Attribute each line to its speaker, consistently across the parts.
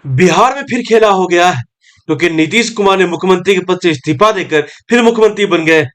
Speaker 1: बिहार में फिर खेला हो गया है क्योंकि नीतीश कुमार ने मुख्यमंत्री के पद से इस्तीफा देकर फिर मुख्यमंत्री बन गए।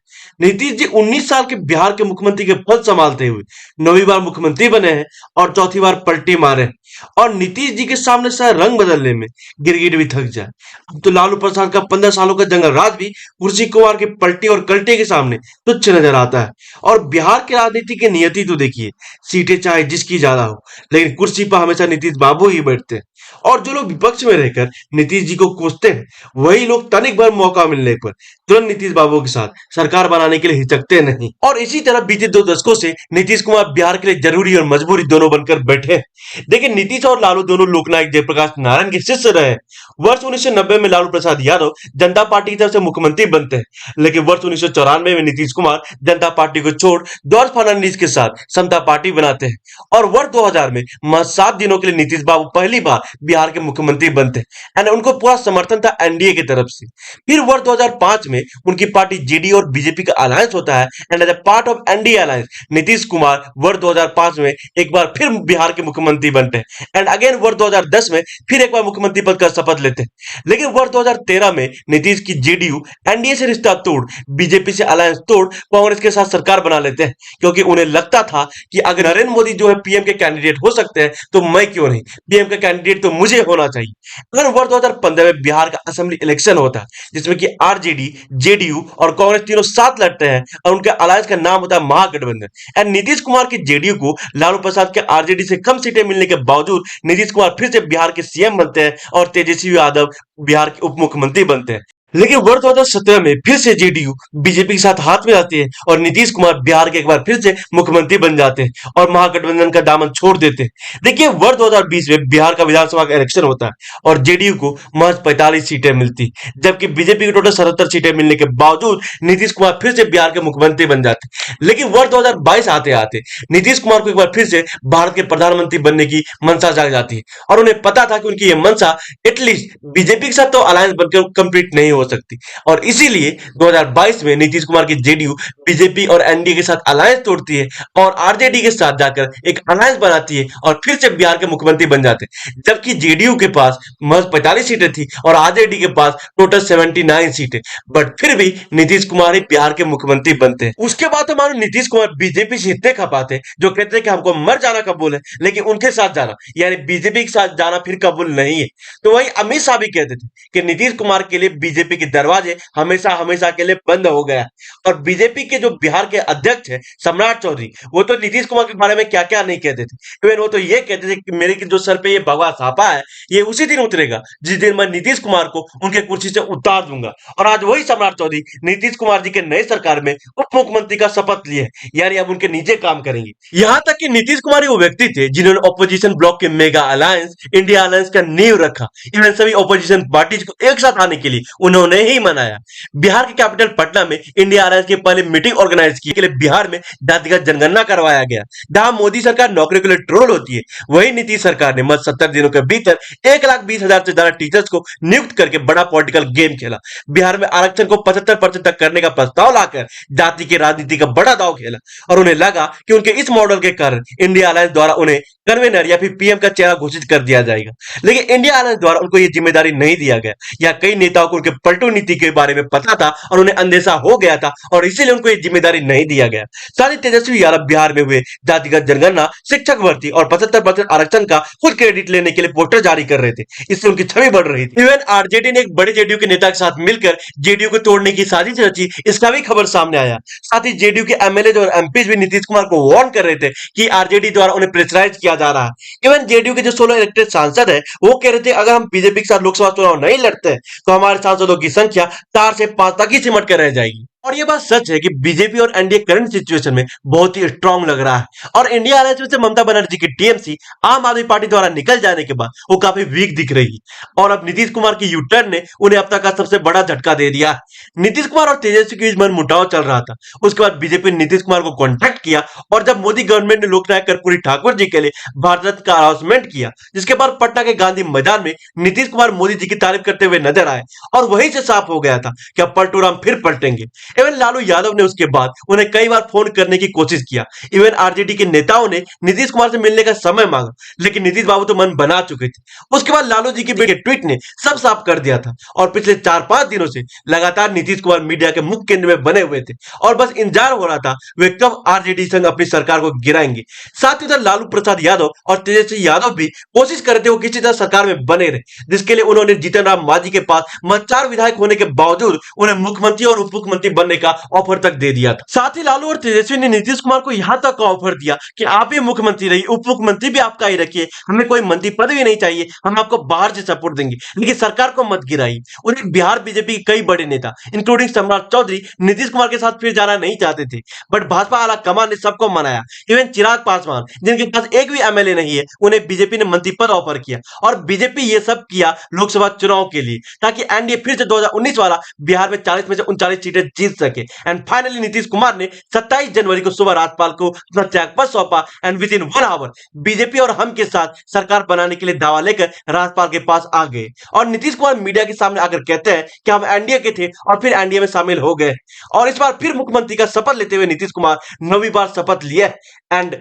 Speaker 1: नीतीश जी 19 साल के बिहार के मुख्यमंत्री के पद संभालते हुए 9वीं बार मुख्यमंत्री बने हैं और चौथी बार पलटी मारे हैं। और नीतीश जी के सामने शायद रंग बदलने में गिरगिट भी थक जाए। अब तो लालू प्रसाद का 15 सालों का जंगल राज भी कुर्सी कुमार की पलटी और कल्टे के सामने तुच्छ नजर आता है। और बिहार की राजनीति की नियति तो देखिए, सीटें चाहे जिसकी ज्यादा हो, लेकिन कुर्सी पर हमेशा नीतीश बाबू ही बैठते हैं। और जो लोग विपक्ष में रहकर नीतीश जी को कोसते हैं, वही लोग तनिक भर मौका मिलने पर तुरंत नीतीश बाबू के साथ सरकार बनाने के लिए हिचकते नहीं। और इसी तरह बीते 2 दशकों से नीतीश कुमार बिहार के लिए जरूरी और मजबूरी दोनों बनकर बैठे हैं। देखिए, नीतीश और लालू दोनों लोकनायक जयप्रकाश नारायण के शिष्य रहे हैं। वर्ष 1990 में लालू प्रसाद यादव जनता पार्टी की तरफ से मुख्यमंत्री बनते हैं, लेकिन वर्ष 1994 में नीतीश कुमार जनता पार्टी को छोड़ जॉर्ज फर्नांडिस के साथ समता पार्टी बनाते हैं। और वर्ष 2000 में महज 7 दिनों के लिए नीतीश बाबू पहली बार बिहार के मुख्यमंत्री बनते हैं एंड उनको पूरा समर्थन था एनडीए की तरफ से। फिर वर्ष 2005 में उनकी पार्टी जेडीयू और बीजेपी का अलायंस होता है and as a part of NDA alliance Nitish Kumar वर्ष 2005 में एक बार फिर बिहार के मुख्यमंत्री बनते हैं एंड अगेन वर्ष 2010 में फिर एक बार मुख्यमंत्री पद का शपथ लेते हैं। लेकिन वर्ष 2013 में नीतीश की जेडीयू एनडीए से रिश्ता तोड़, बीजेपी से अलायंस तोड़ कांग्रेस के साथ सरकार बना लेते हैं, क्योंकि उन्हें लगता था कि अगर नरेंद्र मोदी जो है पीएम के कैंडिडेट हो सकते हैं तो मैं क्यों नहीं, पीएम का कैंडिडेट तो मुझे होना चाहिए। अगर वर्ष 2015 में बिहार का असेंबली इलेक्शन होता है जिसमें कि आरजेडी, जेडीयू और कांग्रेस तीनों साथ लड़ते हैं और उनके अलायंस का नाम होता है महागठबंधन एंड नीतीश कुमार की जेडीयू को लालू प्रसाद के आरजेडी से कम सीटें मिलने के बावजूद नीतीश कुमार फिर से बिहार के सीएम बनते हैं और तेजस्वी यादव बिहार के उप मुख्यमंत्री बनते हैं। लेकिन वर्ष 2017 में फिर से जेडीयू बीजेपी के साथ हाथ मिलाती है और नीतीश कुमार बिहार के एक बार फिर से मुख्यमंत्री बन जाते हैं और महागठबंधन का दामन छोड़ देते हैं। देखिए, वर्ष 2020 में बिहार का विधानसभा का इलेक्शन होता है और जेडीयू को महज 45 सीटें मिलती, जबकि बीजेपी को टोटल 77 सीटें मिलने के बावजूद नीतीश कुमार फिर से बिहार के मुख्यमंत्री बन जाते हैं। लेकिन वर्ष 2022 आते आते नीतीश कुमार को एक बार फिर से भारत के प्रधानमंत्री बनने की मंशा जाग जाती है और उन्हें पता था कि उनकी यह मंशा एटलीस्ट बीजेपी के साथ तो अलायंस बनकर कंप्लीट नहीं हो सकती। और इसीलिए 2022 में नीतीश कुमार की जेडीयू बीजेपी और एनडीए के साथ अलायंस तोड़ती है और आरजेडी के साथ जाकर एक अलायंस बनाती है और फिर से बिहार के मुख्यमंत्री बन जाते हैं, जबकि जेडीयू के पास महज 45 सीटें थी और आरजेडी के पास टोटल 79 सीटें, बट फिर भी नीतीश कुमार ही बिहार के मुख्यमंत्री बनते हैं। उसके बाद तो मानो नीतीश कुमार बीजेपी से इतने खपाते जो कहते हैं कि हमको मर जाना कबूल है, लेकिन उनके साथ जाना यानी बीजेपी के साथ जाना फिर कबूल नहीं है। तो वही अमित शाह भी कहते थे कि नीतीश कुमार के लिए बीजेपी के दरवाजे हमेशा हमेशा के लिए बंद हो गया। और बीजेपी के जो बिहार के अध्यक्ष है सम्राट चौधरी, वो तो नीतीश कुमार के बारे में क्या क्या नहीं कहते थे। इवन वो तो ये कहते थे कि मेरे के जो सर पे ये भगवा छापा है ये उसी दिन उतरेगा जिस दिन मैं नीतीश कुमार को उनके कुर्सी से उतार दूंगा। और आज वही सम्राट चौधरी नीतीश कुमार जी के नए सरकार में उप मुख्यमंत्री का शपथ लिए, यानी अब उनके नीचे काम करेंगे। यहाँ तक कि नीतीश कुमार ही वो व्यक्ति थे जिन्होंने ऑपोजिशन ब्लॉक के मेगा अलायंस इंडिया अलायंस का नींव रखा। इवन सभी ऑपोजिशन पार्टीज को एक साथ आने के लिए उन्होंने ही मनाया। बिहार के कैपिटल पटना में इंडिया अलायंस की पहले मीटिंग ऑर्गेनाइज की के लिए बिहार में जातिगत जनगणना करवाया गया। जहां मोदी सरकार नौकरी के लिए ट्रोल होती है, वही नीतीश सरकार ने मत 70 दिनों के भीतर 1,20,000 से ज्यादा टीचर्स को नियुक्त करके बड़ा पॉलिटिकल गेम खेला। बिहार में आरक्षण को 75% तक करने का प्रस्ताव लाकर जाति की राजनीति का बड़ा दाव खेला और उन्हें लगा कि उनके इस मॉडल के कारण इंडिया अलायंस द्वारा उन्हें कन्वेनर या फिर पीएम का चेहरा घोषित कर दिया जाएगा। लेकिन इंडिया अलायंस द्वारा उनको यह जिम्मेदारी नहीं दिया गया। या कई नेताओं को उनके पलटू नीति के बारे में पता था और उन्हें अंदेशा हो गया था और इसीलिए उनको यह जिम्मेदारी नहीं दिया गया। साथ ही तेजस्वी यादव बिहार में हुए जातिगत जनगणना, शिक्षक भर्ती और 75% आरक्षण का खुद क्रेडिट लेने के लिए पोस्टर जारी कर रहे थे। इससे उनकी छवि बढ़ रही थी। इवन आरजेडी ने एक बड़े जेडीयू के नेता के साथ मिलकर जेडीयू को तोड़ने की साजिश रची, इसका भी खबर सामने आया। साथ ही जेडीयू के एमएलए और एमपीज भी नीतीश कुमार को वार्न कर रहे थे कि आरजेडी द्वारा उन्हें प्रेशराइज किया जा रहा है। इवन जेडीयू के जो 16 इलेक्टेड सांसद है वो कह रहे थे अगर हम बीजेपी के साथ लोकसभा चुनाव नहीं लड़ते हैं तो हमारे सांसदों की संख्या 4 से 5 तक ही सिमट कर रह जाएगी। और ये बात सच है कि बीजेपी और एनडीए करंट सिचुएशन में बहुत ही स्ट्रांग लग रहा है और इंडिया अलायंस में से ममता बनर्जी की टीएमसी आम आदमी पार्टी द्वारा निकल जाने के बाद वो काफी वीक दिख रही है और अब नीतीश कुमार की यू टर्न ने उन्हें अब तक का सबसे बड़ा झटका दे दिया है। नीतीश कुमार और तेजस्वी के बीच मनमुटाव चल रहा था, उसके बाद बीजेपी ने नीतीश कुमार को कॉन्टैक्ट किया और जब मोदी गवर्नमेंट ने लोकनायक कर्पूरी ठाकुर जी के लिए भारत रत्न का अनाउंसमेंट किया, जिसके बाद पटना के गांधी मैदान में नीतीश कुमार मोदी जी की तारीफ करते हुए नजर आए और वहीं से साफ हो गया था कि अब पलटूराम फिर पलटेंगे। इवन लालू यादव ने उसके बाद उन्हें कई बार फोन करने की कोशिश किया। इवन आरजेडी के नेताओं ने नीतीश कुमार से मिलने का समय मांगा, लेकिन नीतीश बाबू तो मन बना चुके थे। उसके बाद लालू जी के ट्वीट ने सब साफ कर दिया था और पिछले 4-5 दिनों से लगातार नीतीश कुमार मीडिया के मुख्य केंद्र में बने हुए थे और बस इंतजार हो रहा था वे कब आरजेडी संग अपनी सरकार को गिराएंगे। साथ ही उधर लालू प्रसाद यादव और तेजस्वी यादव भी कोशिश कर रहे थे वो किसी तरह सरकार में बने रहे, जिसके लिए उन्होंने जीतन राम मांझी के पास चार विधायक होने के बावजूद उन्हें मुख्यमंत्री और उप मुख्यमंत्री बनने का ऑफर तक दे दिया था। साथ ही लालू और तेजस्वी ने नीतीश कुमार को यहां तक ऑफर दिया कि आप ही मुख्यमंत्री रहिए, उप मुख्यमंत्री भी आपका ही रखिए, हमें कोई मंत्री पद भी नहीं चाहिए, हम आपको बाहर से सपोर्ट देंगे, लेकिन सरकार को मत गिराइए। उन्हें बिहार बीजेपी के कई बड़े नेता इंक्लूडिंग सम्राट चौधरी नीतीश कुमार के साथ फिर जाना नहीं चाहते थे, बट भाजपा आला कमान ने सबको मनाया। इवन चिराग पासवान जिनके पास एक भी एमएलए नहीं है, उन्हें बीजेपी ने मंत्री पद ऑफर किया और बीजेपी ये सब किया लोकसभा चुनाव के लिए, ताकि एनडीए फिर से 2019 वाला बिहार में 40 में से 39 सीटें जीत सके। एंड फाइनली नीतीश कुमार ने 27 जनवरी को सुबह राज्यपाल को अपना त्यागपत्र सौंपा and with in 1 hour BJP और हम के साथ सरकार बनाने के लिए दावा लेकर राज्यपाल के पास आ गए। और नीतीश कुमार मीडिया के सामने आकर कहते हैं कि हम एनडीए के थे और फिर एनडीए में शामिल हो गए, और इस बार फिर मुख्यमंत्री का शपथ लेते हुए नीतीश कुमार 9वीं बार शपथ लिया एंड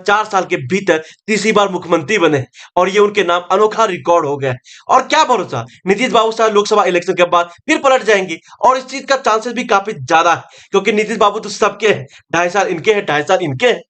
Speaker 1: 4 साल के भीतर तीसरी बार मुख्यमंत्री बने और ये उनके नाम अनोखा रिकॉर्ड हो गया। और क्या भरोसा, नीतीश बाबू साहब लोकसभा इलेक्शन के बाद फिर पलट जाएंगे और इस चीज का चांसेस भी काफी ज्यादा है, क्योंकि नीतीश बाबू तो सबके हैं, 2.5 साल इनके हैं, 2.5 साल इनके हैं।